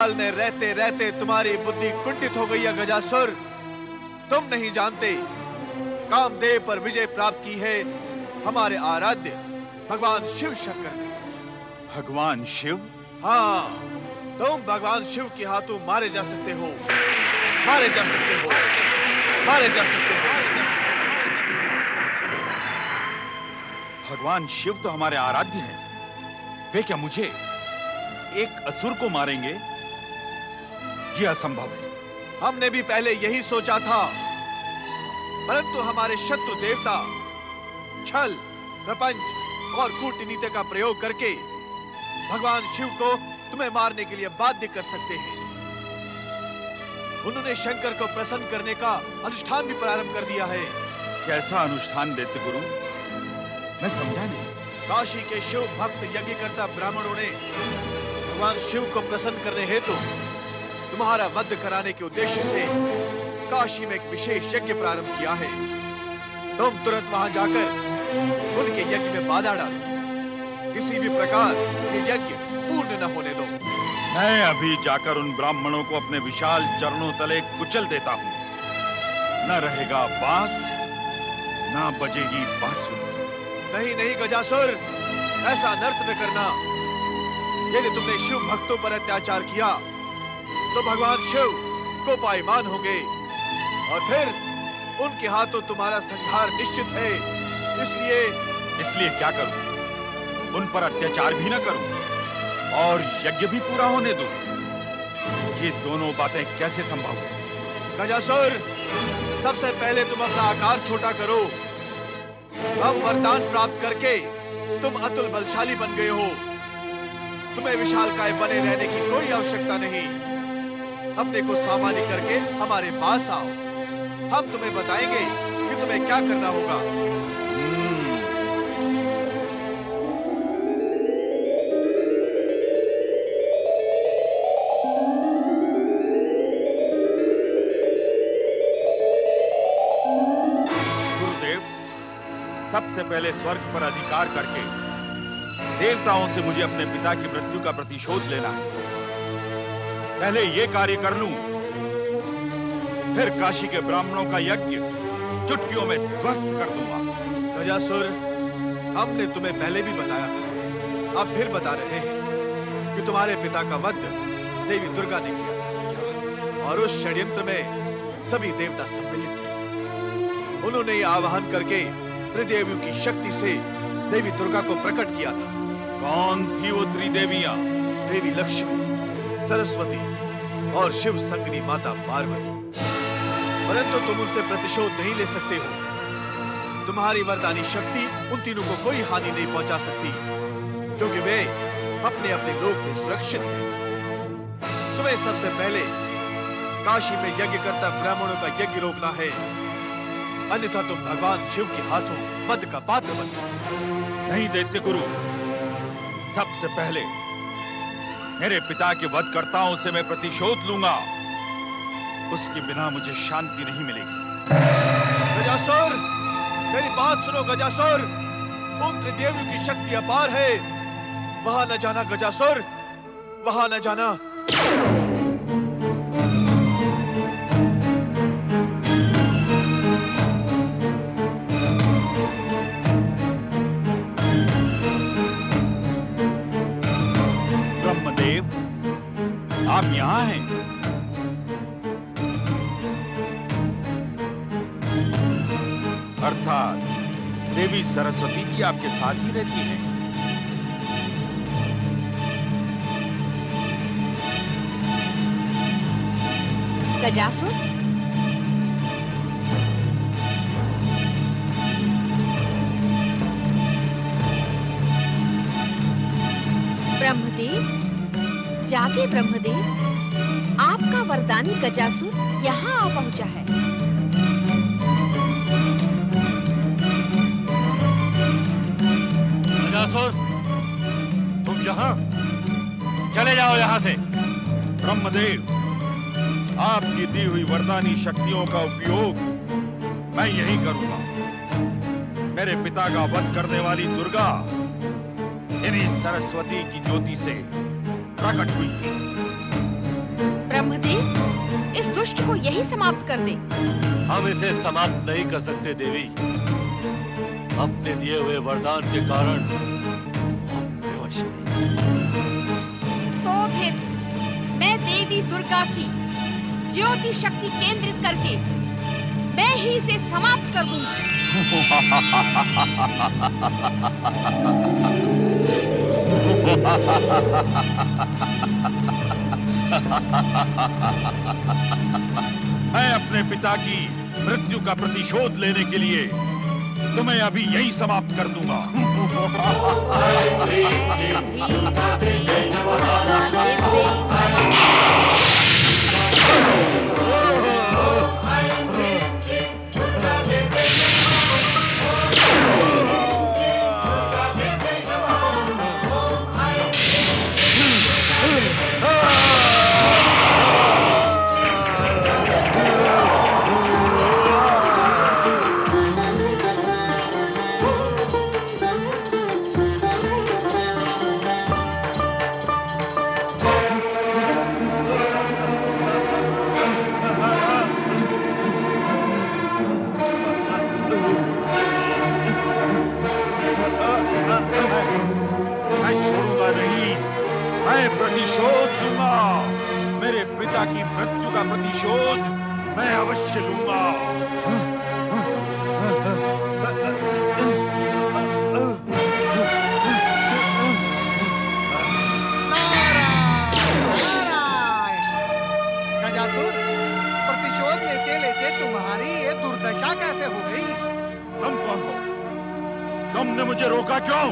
काल में रहते रहते तुम्हारी बुद्धि कुंठित हो गई है गजासुर। तुम नहीं जानते, कामदेव पर विजय प्राप्त की है हमारे आराध्य भगवान शिव शंकर ने। भगवान शिव? हाँ, तुम भगवान शिव के हाथों मारे जा सकते हो, मारे जा सकते हो, मारे जा सकते हो। भगवान शिव तो हमारे आराध्य हैं। वे क्या मुझे, एक असुर को मारेंगे? यह असंभव है। हमने भी पहले यही सोचा था, परंतु हमारे शत्रु देवता छल, प्रपंच और कूटनीति का प्रयोग करके भगवान शिव को तुम्हें मारने के लिए बाध्य कर सकते हैं। उन्होंने शंकर को प्रसन्न करने का अनुष्ठान भी प्रारंभ कर दिया है। कैसा अनुष्ठान दैत्य गुरु? मैं समझा नहीं। काशी के शिव भक्त यज्ञ करता ब्राह्मणों ने भगवान शिव को प्रसन्न करने हेतु तुम्हारा वध कराने के उद्देश्य से काशी में एक विशेष यज्ञ प्रारंभ किया है। तुम तुरंत वहां जाकर उनके यज्ञ में बाधा डालो। किसी भी प्रकार ये यज्ञ पूर्ण न होने दो। मैं अभी जाकर उन ब्राह्मणों को अपने विशाल चरणों तले कुचल देता हूं। न रहेगा बांस, न बजेगी बांसुरी। नहीं नहीं गजासुर, ऐसा अनर्थ न करना। यदि तुमने शिव भक्तों पर अत्याचार किया तो भगवान शिव कोपायमान होंगे और फिर उनके हाथों तुम्हारा संहार निश्चित है। इसलिए क्या करूं? उन पर अत्याचार भी न करूं और यज्ञ भी पूरा होने दूं? ये दोनों बातें कैसे संभव है? गजासुर, सबसे पहले तुम अपना आकार छोटा करो। अब वरदान प्राप्त करके तुम अतुल बलशाली बन गए हो। तुम्हें विशालकाय बने रहने की कोई आवश्यकता नहीं। अपने को सामान्य करके हमारे पास आओ। हम तुम्हें बताएंगे कि तुम्हें क्या करना होगा। सबसे पहले स्वर्ग पर अधिकार करके देवताओं से मुझे अपने पिता की मृत्यु का प्रतिशोध लेना है। पहले ये कार्य कर लूं, फिर काशी के ब्राह्मणों का यज्ञ चुटकियों में ध्वस्त कर दूंगा। गजासुर, हमने तुम्हें पहले भी बताया था, अब फिर बता रहे हैं कि तुम्हारे पिता का वध देवी दुर्गा ने किया था और उस षड्यंत्र में सभी देवता सम्मिलित थे। उन्होंने ये आवाहन करके त्रिदेवियों की शक्ति से देवी दुर्गा को प्रकट किया था। कौन थी वो त्रिदेवियां? देवी लक्ष्मी, सरस्वती और शिव संगिनी माता पार्वती। परंतु तुम उनसे प्रतिशोध नहीं ले सकते हो। तुम्हारी वरदानी शक्ति उन तीनों को कोई हानि नहीं पहुंचा सकती, क्योंकि वे अपने अपने लोक में सुरक्षित हैं। तुम्हें सबसे पहले काशी में यज्ञ करता ब्राह्मणों का यज्ञ रोकना है, अन्यथा तुम भगवान शिव के हाथों वध का पात्र बन सकते हो। नहीं दैत्य गुरु, सबसे पहले मेरे पिता के वधकर्ताओं से मैं प्रतिशोध लूंगा। उसके बिना मुझे शांति नहीं मिलेगी। गजासुर, मेरी बात सुनो गजासुर। उन त्रिदेवियों की शक्ति अपार है। वहां न जाना गजासुर, वहां न जाना। आप यहाँ हैं? अर्थात देवी सरस्वती जी आपके साथ ही रहती हैं। गजासुर, ब्रह्मदेव, जागे ब्रह्मदेव, आपका वरदानी गजासुर यहाँ आ पहुंचा है। गजासुर, तुम यहाँ? चले जाओ यहाँ से। ब्रह्मदेव, आपकी दी हुई वरदानी शक्तियों का उपयोग मैं यही करूंगा। मेरे पिता का वध करने वाली दुर्गा इन्हीं सरस्वती की ज्योति से प्रकट हुई थी। ब्रह्मदेव, इस दुष्ट को यही समाप्त कर दे। हम इसे समाप्त नहीं कर सकते देवी। अपने दिए हुए वरदान के कारण हम विवश हैं। तो फिर मैं देवी दुर्गा की ज्योति शक्ति केंद्रित करके मैं ही इसे समाप्त कर दूंगी। मैं अपने पिता की मृत्यु का प्रतिशोध लेने के लिए तुम्हें अभी यही समाप्त कर दूंगा। मैं छोड़ूंगा नहीं, मैं प्रतिशोध लूंगा। मेरे पिता की मृत्यु का प्रतिशोध मैं अवश्य लूंगा। गजासुर, प्रतिशोध लेते लेते तुम्हारी ये दुर्दशा कैसे हो गई? तुम कौन हो? तुमने मुझे रोका क्यों?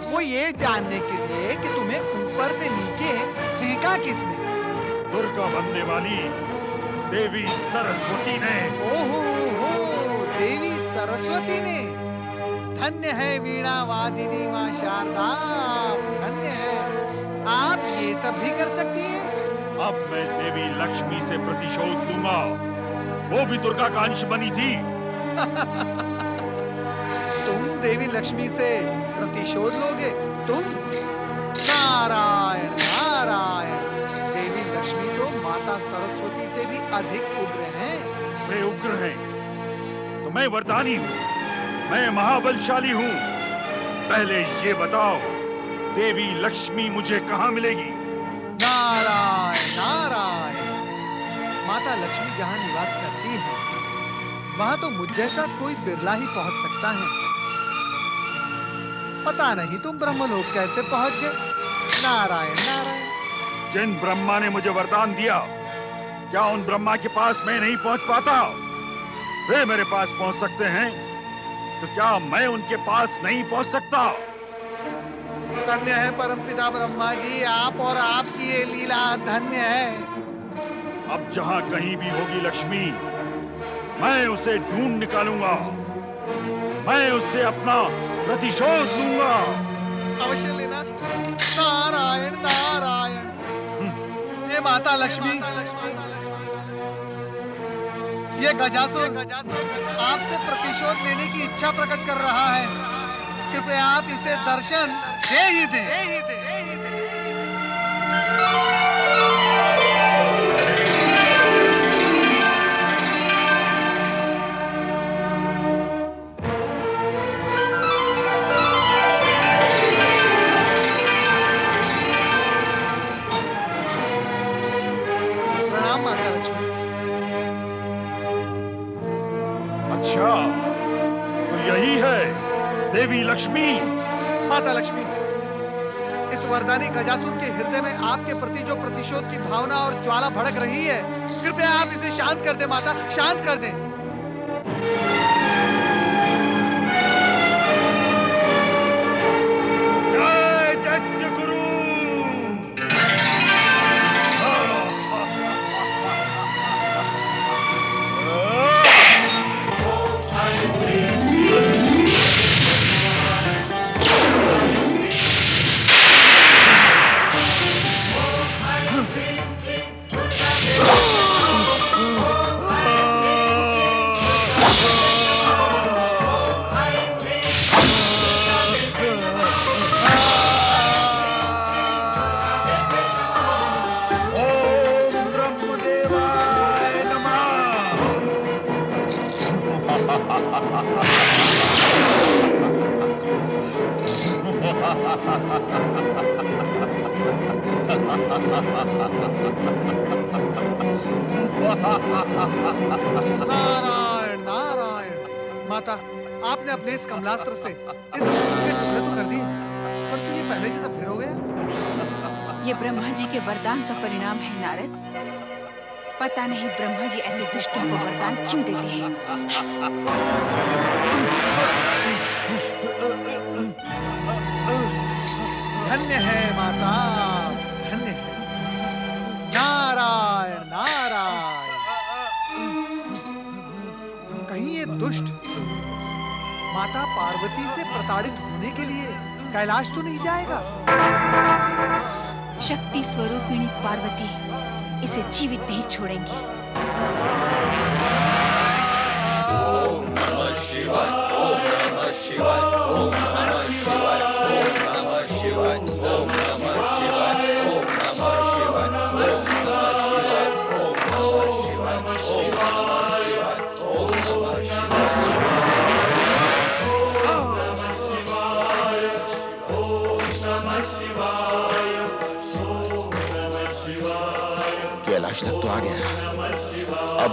वो ये जानने के लिए कि तुम्हें ऊपर से नीचे फेंका किसने? दुर्गा बनने वाली देवी सरस्वती ने। ओहो हो, देवी सरस्वती ने। धन्य है वीणा वादिनी माँ शारदा, धन्य है। आप ये सब भी कर सकती हैं? अब मैं देवी लक्ष्मी से प्रतिशोध लूंगा। वो भी दुर्गा का अंश बनी थी। तुम देवी लक्ष्मी से प्रतिशोध लोगे? तुम? नारायण नारायण, देवी लक्ष्मी तो माता सरस्वती से भी अधिक उग्र हैं। वे उग्र हैं तो मैं वरदानी हूँ, मैं महाबलशाली हूँ। पहले ये बताओ, देवी लक्ष्मी मुझे कहाँ मिलेगी? नारायण नारायण, माता लक्ष्मी जहाँ निवास करती है वहाँ तो मुझ जैसा कोई बिरला ही पहुँच सकता है। पता नहीं तुम ब्रह्मलोक कैसे पहुँच गए? नारायण नारायण। जिन ब्रह्मा ने मुझे वरदान दिया, क्या उन ब्रह्मा के पास मैं नहीं पहुँच पाता? वे मेरे पास पहुँच सकते हैं, तो क्या मैं उनके पास नहीं पहुँच सकता? धन्य है परमपिता ब्रह्मा जी, आप और आपकी ये लीला धन्य है। अब जहाँ कहीं भी होगी लक्ष्मी, मैं उसे ढूंढ निकालूंगा। मैं उससे अपना प्रतिशोध लूंगा। अवश्य लेना। नारायण नारायण। ये माता लक्ष्मी, ये गजासुर आपसे प्रतिशोध लेने की इच्छा प्रकट कर रहा है। कृपया आप इसे दर्शन दे ही दें। प्रणाम माता लक्ष्मी। अच्छा, तो यही है देवी लक्ष्मी। माता लक्ष्मी, इस वरदानी गजासुर के हृदय में आपके प्रति जो प्रतिशोध की भावना और ज्वाला भड़क रही है, कृपया आप इसे शांत कर दें माता, शांत कर दें। जय दैत्य गुरु। नारायण नारायण। माता, आपने अपने इस कमलास्त्र से इस दुष्ट के टुकड़े तो कर दिए, परंतु ये पहले जैसा फिर हो गया। ये ब्रह्मा जी के वरदान का परिणाम है नारद। पता नहीं ब्रह्मा जी ऐसे दुष्टों को वरदान क्यों देते हैं। धन्य है माता, धन्य है। नारायण नारायण। कहीं ये दुष्ट माता पार्वती से प्रताड़ित होने के लिए कैलाश तो नहीं जाएगा? शक्ति स्वरूपिणी पार्वती इसे जीवित नहीं छोड़ेंगी। कैलाश तक तो आ गया। अब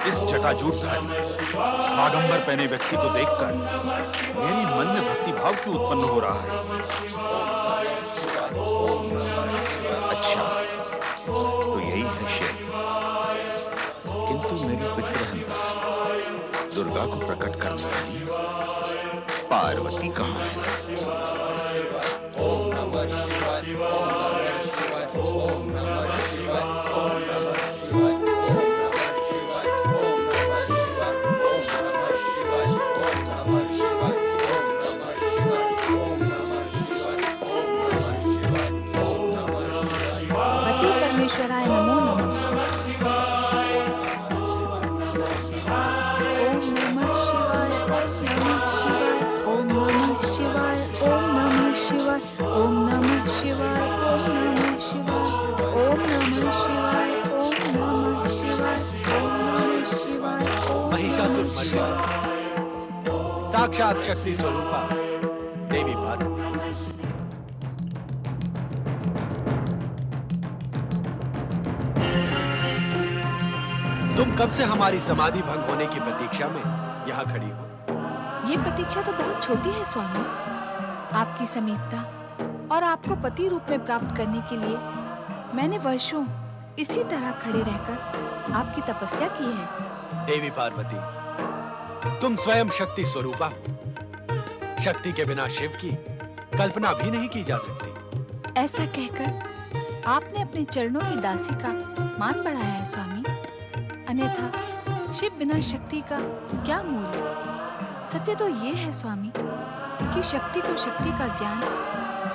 इस जटाजूटधारी बागंबर पहने व्यक्ति को देखकर मेरी मन में भक्ति भाव क्यों उत्पन्न हो रहा है? अच्छा, तो यही है शिव। किंतु मेरी पितृहंता दुर्गा को प्रकट करने वाली पार्वती कहाँ है? ओम नमः शिवाय, ओम नमः शिवाय, ओम नमः शिवाय, ओम नमः शिवाय। परमेश्वराय नमो नमः। ओम नमः शिवाय, ओम नमः शिवाय, ओम नमः शिवाय, ओम नमः शिवाय, ओम नमः शिवाय, ओम नमः शिवाय, ओम नमः शिवाय, ओम। महिषासुर मर्दिनी साक्षात शक्ति स्वरूपा देवी पार्वती। तुम कब से हमारी समाधि भंग होने की प्रतीक्षा में यहाँ खड़ी हो? ये प्रतीक्षा तो बहुत छोटी है स्वामी। आपकी समीपता और आपको पति रूप में प्राप्त करने के लिए मैंने वर्षों इसी तरह खड़े रहकर आपकी तपस्या की है। देवी पार्वती, तुम स्वयं शक्ति स्वरूपा हो। शक्ति के बिना शिव की कल्पना भी नहीं की जा सकती। ऐसा कहकर आपने अपने चरणों की दासी का मान बढ़ाया है स्वामी। अन्यथा शिव बिना शक्ति का क्या मूल्य? सत्य तो ये है स्वामी कि शक्ति को शक्ति का ज्ञान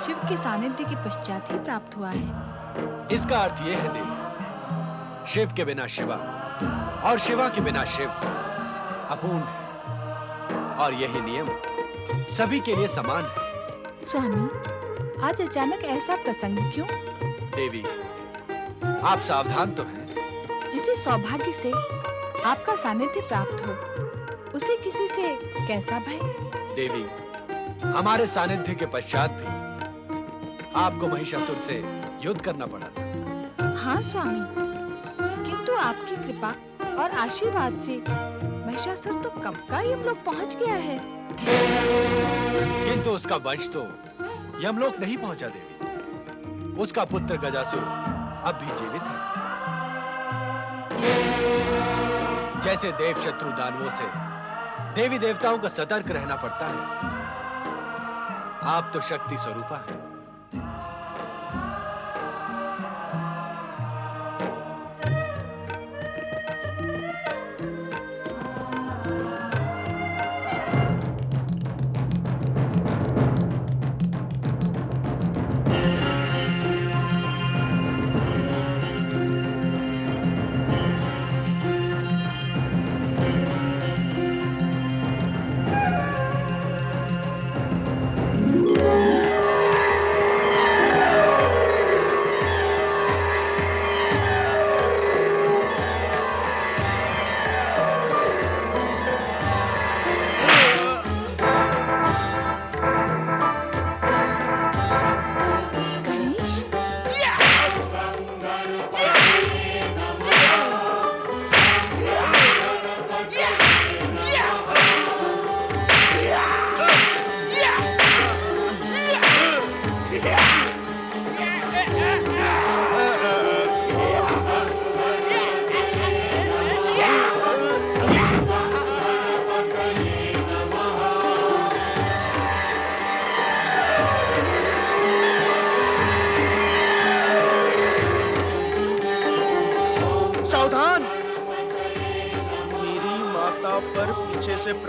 शिव के सानिध्य के पश्चात ही प्राप्त हुआ है। इसका अर्थ यह है देवी, शिव के बिना शिवा और शिवा के बिना शिव अपूर्ण है, और यही नियम सभी के लिए समान है। स्वामी, आज अचानक ऐसा प्रसंग क्यों? देवी, आप सावधान तो हैं। जिसे सौभाग्य से आपका सानिध्य प्राप्त हो, उसे किसी से कैसा भय? देवी, हमारे सानिध्य के पश्चात भी आपको महिषासुर से युद्ध करना पड़ा था। हाँ स्वामी, किंतु आपकी कृपा और आशीर्वाद से महिषासुर तो कब का यमलोक पहुंच गया है। किंतु उसका वंश तो यमलोक नहीं पहुंचा देवी। उसका पुत्र गजासुर अब भी जीवित है। जैसे देव शत्रु दानवों से देवी देवताओं को सतर्क रहना पड़ता है, आप तो शक्ति स्वरूपा हैं।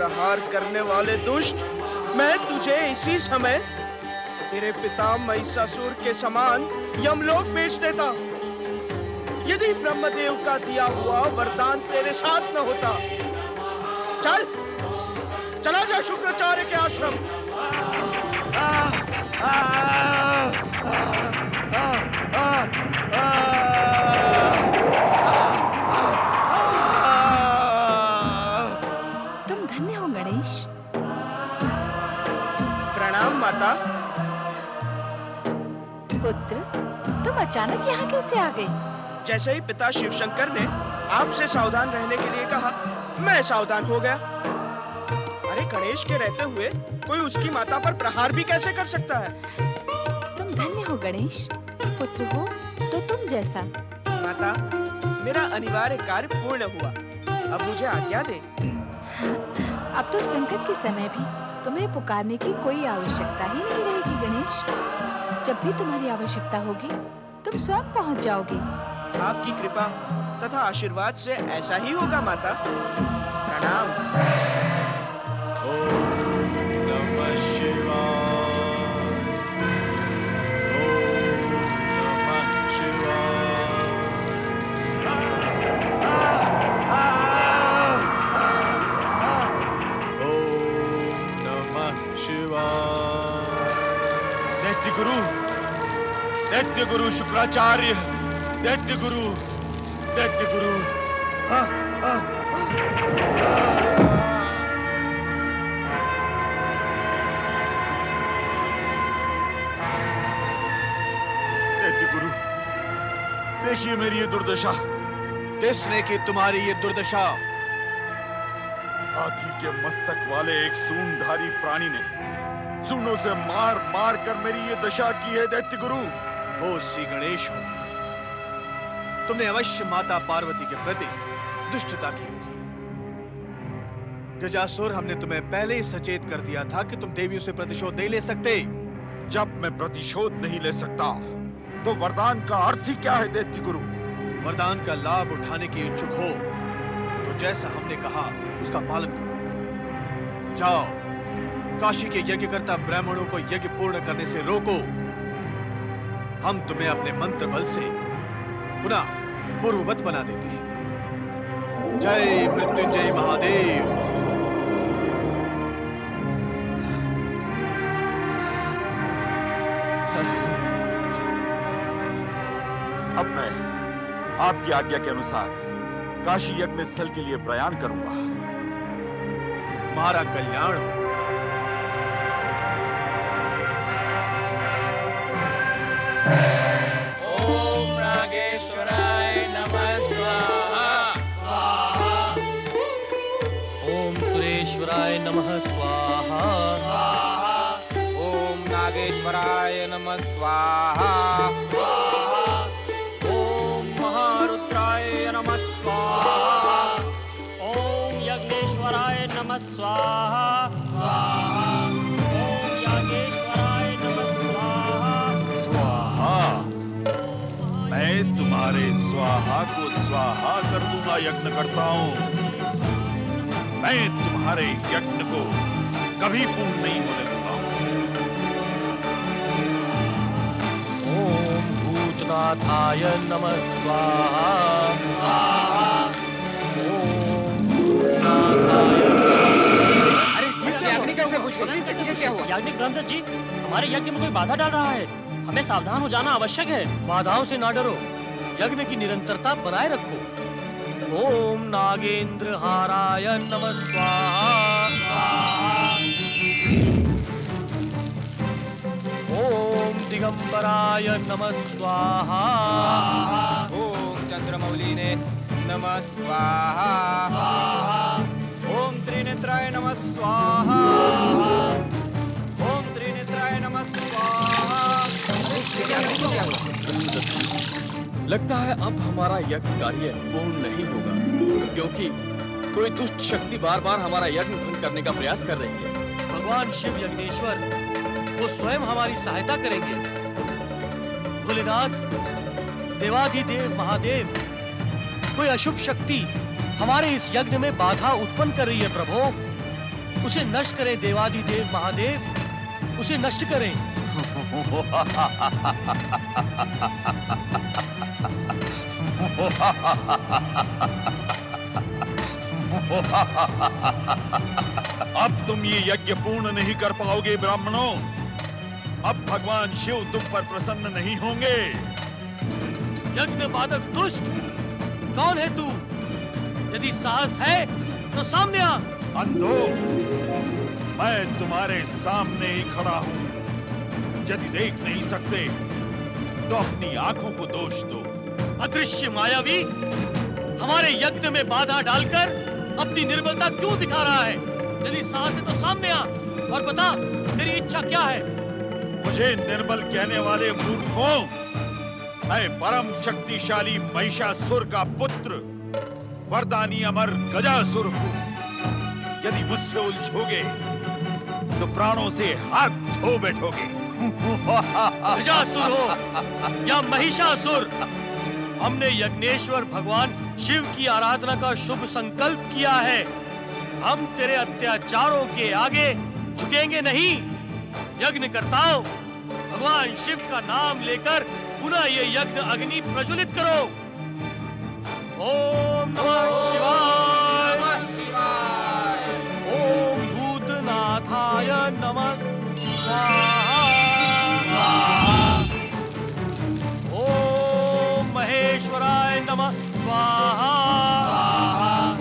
प्रहार करने वाले दुष्ट, मैं तुझे इसी समय तेरे पिता महिषासुर के समान यमलोक भेज देता, यदि ब्रह्मदेव का दिया हुआ वरदान तेरे साथ न होता। चला जा शुक्राचार्य के आश्रम। तुम धन्य हो गणेश। प्रणाम माता। पुत्र, तुम अचानक यहाँ कैसे आ गए? जैसे ही पिता शिवशंकर ने आपसे सावधान रहने के लिए कहा, मैं सावधान हो गया। अरे गणेश के रहते हुए कोई उसकी माता पर प्रहार भी कैसे कर सकता है? तुम धन्य हो गणेश। पुत्र हो तो तुम जैसा। माता, मेरा अनिवार्य कार्य पूर्ण हुआ, अब मुझे आज्ञा दे। अब तो संकट के समय भी तुम्हें पुकारने की कोई आवश्यकता ही नहीं रहेगी गणेश। जब भी तुम्हारी आवश्यकता होगी तुम स्वयं पहुंच जाओगे। आपकी कृपा तथा आशीर्वाद से ऐसा ही होगा माता। प्रणाम। नमः शिवाय। नमः शिवाय। नमः शिवाय। दैत्य गुरु शुक्राचार्य, दैत्य गुरु। देखिए मेरी ये दुर्दशा। किसने की तुम्हारी ये दुर्दशा? हाथी के मस्तक वाले एक सूंडधारी प्राणी ने सूंडों से मार मार कर मेरी ये दशा की है दैत्य गुरु। वो श्री गणेश होंगे। तुमने अवश्य माता पार्वती के प्रति दुष्टता की होगी। गजासुर, हमने तुम्हें पहले ही सचेत कर दिया था कि तुम देवियों से प्रतिशोध नहीं ले सकते। जब मैं प्रतिशोध नहीं ले सकता तो वरदान का अर्थ ही क्या है दैत्य गुरु? वरदान का लाभ उठाने की इच्छुक हो तो जैसा हमने कहा उसका पालन करो। जाओ, काशी के यज्ञकर्ता ब्राह्मणों को यज्ञ पूर्ण करने से रोको। हम तुम्हें अपने मंत्र बल से पुनः पूर्ववत बना देते हैं। जय मृत्युंजय महादेव। अब मैं आपकी आज्ञा के अनुसार काशी यज्ञ स्थल के लिए प्रयाण करूंगा। तुम्हारा कल्याण हो। ओम नागेश्वराय नमः स्वाहा। ओम सुरेश्वराय नमः स्वाहा। ओम नागेश्वराय नमः स्वाहा। ओम महारुद्राय नमः स्वाहा। ओम यज्ञेश्वराय नमः स्वाहा। ओम यागेश्वराय नमः स्वाहा। स्वाहा। मैं तुम्हारे स्वाहा को स्वाहा कर दूंगा यज्ञ करता हूं। मैं तुम्हारे यज्ञ को कभी पूर्ण नहीं होने दूंगा। ओम भूतनाथाय नमः स्वाहा। ओम भूतनाथाय। अरे अग्नि कैसे बुझ गई? ये क्या हुआ? याज्ञिक ब्रह्मदत्त जी, हमारे यज्ञ में कोई बाधा डाल रहा है। हमें सावधान हो जाना आवश्यक है। बाधाओं से ना डरो, यज्ञ की निरंतरता बनाए रखो। ओम नागेंद्र हाराय नमः स्वाहा। ओम दिगंबराय नमः स्वाहा। ओम चंद्रमौलिने नमः स्वाहा। ओम त्रिनेत्राय नमः स्वाहा। ओम त्रिनेत्राय नमः स्वाहा। लगता है अब हमारा यज्ञ कार्य पूर्ण नहीं होगा, क्योंकि कोई दुष्ट शक्ति बार बार हमारा यज्ञ भंग करने का प्रयास कर रही है। भगवान शिव यज्ञेश्वर वो स्वयं हमारी सहायता करेंगे। भोलेनाथ, देवाधिदेव महादेव, कोई अशुभ शक्ति हमारे इस यज्ञ में बाधा उत्पन्न कर रही है प्रभु। उसे नष्ट करें देवाधिदेव महादेव, उसे नष्ट करें। अब तुम ये यज्ञ पूर्ण नहीं कर पाओगे ब्राह्मणों। अब भगवान शिव तुम पर प्रसन्न नहीं होंगे। यज्ञ बाधक दुष्ट, कौन है तू? यदि साहस है तो सामने आ। अंधो, मैं तुम्हारे सामने ही खड़ा हूं। यदि देख नहीं सकते तो अपनी आंखों को दोष दो। अदृश्य मायावी हमारे यज्ञ में बाधा डालकर अपनी निर्बलता क्यों दिखा रहा है? यदि साहस है तो सामने आ और बता तेरी इच्छा क्या है। मुझे निर्बल कहने वाले मूर्खों, मैं परम शक्तिशाली महिषासुर का पुत्र वरदानी अमर गजासुर हूं। यदि मुझसे उलझोगे तो प्राणों से हाथ धो बैठोगे। गजासुर हो या महिषासुर, हमने यज्ञेश्वर भगवान शिव की आराधना का शुभ संकल्प किया है। हम तेरे अत्याचारों के आगे झुकेंगे नहीं। यज्ञ करताओ, भगवान शिव का नाम लेकर पुनः ये यज्ञ अग्नि प्रज्वलित करो। ओम नमः शिवाय, ओम भूतनाथाय नमः स्वाहा, ओम महेश्वराय नमः स्वाहा,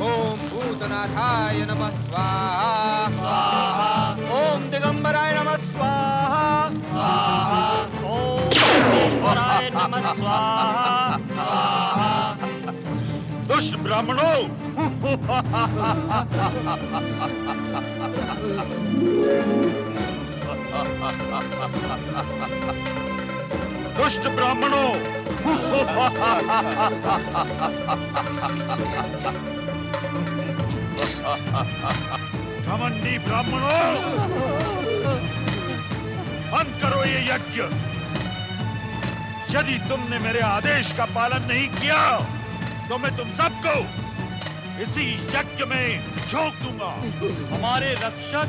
ओम भूतनाथाय नमः स्वाहा, ओम दिगंबराय नमः स्वाहा, ओम महेश्वराय नमः स्वाहा। दुष्ट ब्राह्मणों, दुष्ट ब्राह्मणों, घमंडी ब्राह्मणों, बंद करो ये यज्ञ। यदि तुमने मेरे आदेश का पालन नहीं किया तो मैं तुम सबको इसी यज्ञ में झोंक दूंगा। हमारे रक्षक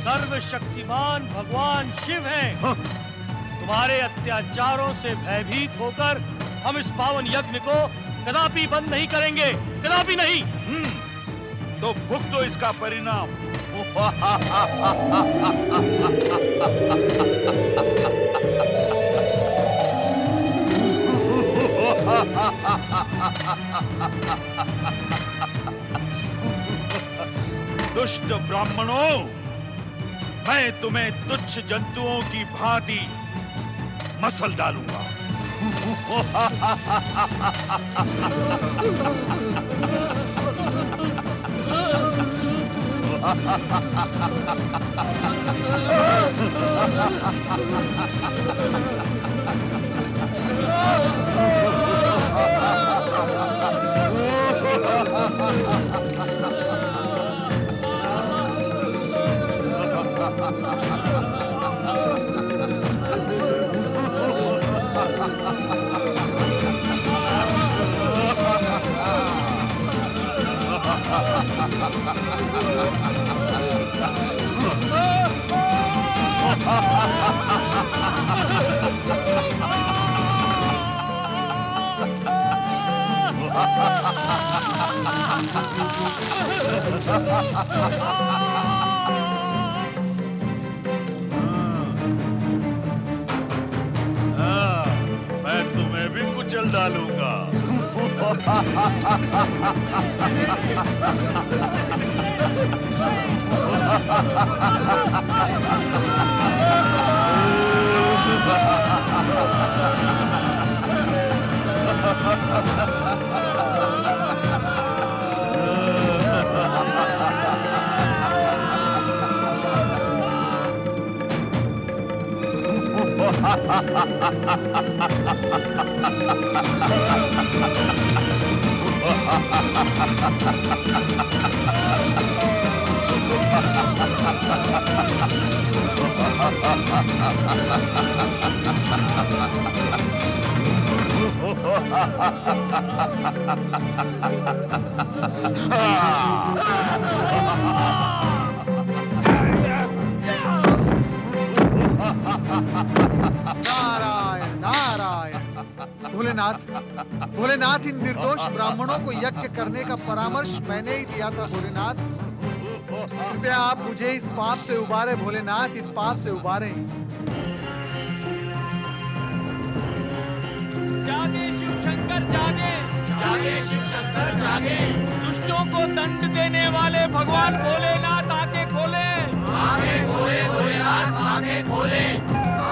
सर्वशक्तिमान भगवान शिव हैं। तुम्हारे अत्याचारों से भयभीत होकर हम इस पावन यज्ञ को कदापि बंद नहीं करेंगे, कदापि नहीं। तो भुगतो इसका परिणाम। दुष्ट ब्राह्मणों, मैं तुम्हें तुच्छ जंतुओं की भांति मसल डालूंगा। मैं तुम्हें भी कुचल डालूंगा। नारायण नारायण। भोलेनाथ, भोलेनाथ, इन निर्दोष ब्राह्मणों को यज्ञ करने का परामर्श मैंने ही दिया था भोलेनाथ। कृपया आप मुझे इस पाप से उबारे भोलेनाथ, इस पाप से उबारे। जागे शिव शंकर जागे, जागे शिव शंकर जागे। दुष्टों को दंड देने वाले भगवान भोलेनाथ आंखें खोले, आंखें खोले भोलेनाथ, आंखें खोले,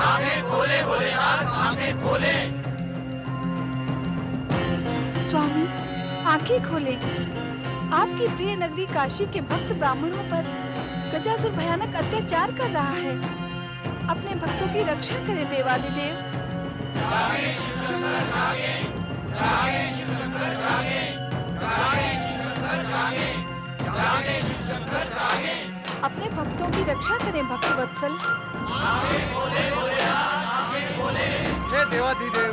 आंखें खोले भोलेनाथ, आंखें खोले। स्वामी, आंखें खोले। आपकी प्रिय नगरी काशी के भक्त ब्राह्मणों पर गजासुर भयानक अत्याचार कर रहा है। अपने भक्तोண்ட் की रक्षा करें देवादिदेव। जागे शिव शंकर जागे, जागे शिव शंकर जागे, जागे शिव शंकर जागे, जागे शिव शंकर जागे। अपने भक्तों की रक्षा करें भक्तवत्सल। आंखें खोले भोलेनाथ, आंखें खोले। हे देवाधिदेव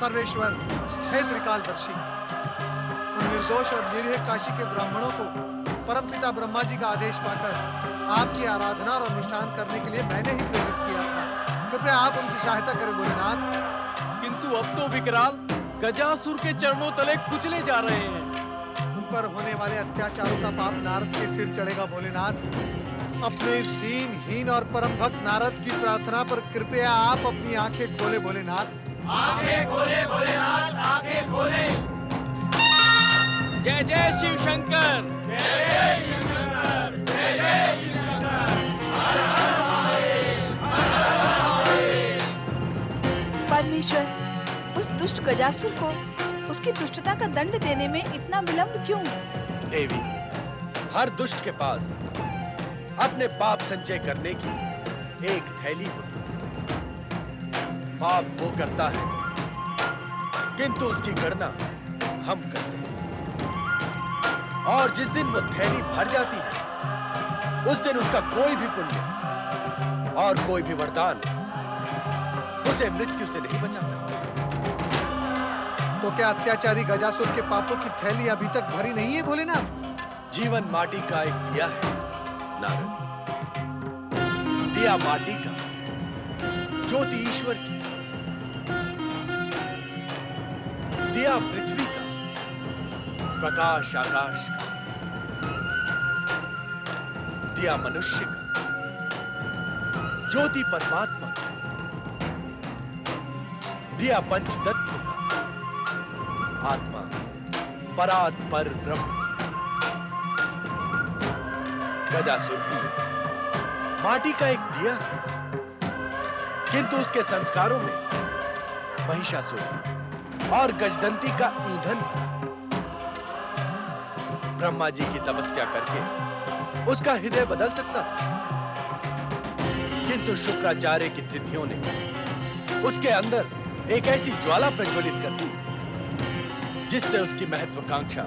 सर्वेश्वर, हे त्रिकालदर्शी, उन निर्दोष और निरीह काशी के ब्राह्मणों को परमपिता ब्रह्मा जी का आदेश पाकर आपकी आराधना और अनुष्ठान करने के लिए मैंने ही प्रेरित किया था। कृपया आप उनकी सहायता करें भोलेनाथ। किंतु अब तो विकराल गजासुर के चरणों तले कुचले जा रहे हैं। उन पर होने वाले अत्याचारों का पाप नारद के सिर चढ़ेगा भोलेनाथ। अपने इस दीनहीन और परम भक्त नारद की प्रार्थना पर कृपया आप अपनी आंखें खोले भोलेनाथ। आंखें खोले भोलेनाथ, आंखें खोले। जय जय शिव शंकर, जय जय शिव शंकर, जय जय शिव शंकर। हर हर महादेव, हर हर महादेव। परमेश्वर, उस दुष्ट गजासुर को उसकी दुष्टता का दंड देने में इतना विलंब क्यों? देवी, हर दुष्ट के पास अपने पाप संचय करने की एक थैली होती है। पाप वो करता है, किंतु उसकी गणना हम करते हैं। और जिस दिन वो थैली भर जाती है, उस दिन उसका कोई भी पुण्य और कोई भी वरदान उसे मृत्यु से नहीं बचा सकता। तो क्या अत्याचारी गजासुर के पापों की थैली अभी तक भरी नहीं है भोलेनाथ? जीवन माटी का एक दिया है नारद। दिया माटी का, ज्योति ईश्वर की। दिया पृथ्वी का, प्रकाश आकाश का। दिया मनुष्य का, ज्योति परमात्मा का। दिया पंचतत्व का, आत्मा परात पर ब्रह्म। गजासुर भी माटी का एक दिया है, किंतु उसके संस्कारों में महिषासुर और गजदंती का ईंधन भरा है। ब्रह्मा जी की तपस्या करके उसका हृदय बदल सकता था, किंतु शुक्राचार्य की सिद्धियों ने उसके अंदर एक ऐसी ज्वाला प्रज्वलित कर दी जिससे उसकी महत्वाकांक्षा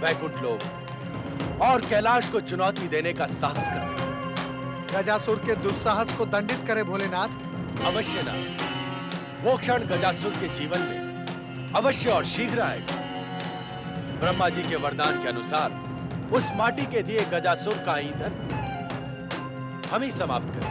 वैकुंठ लोक और कैलाश को चुनौती देने का साहस कर सके। गजासुर के दुस्साहस को दंडित करे भोलेनाथ। अवश्य ना। वो क्षण गजासुर के जीवन में अवश्य और शीघ्र आएगा। ब्रह्मा जी के वरदान के अनुसार उस माटी के दिए गजासुर का ईंधन हम ही समाप्त करें।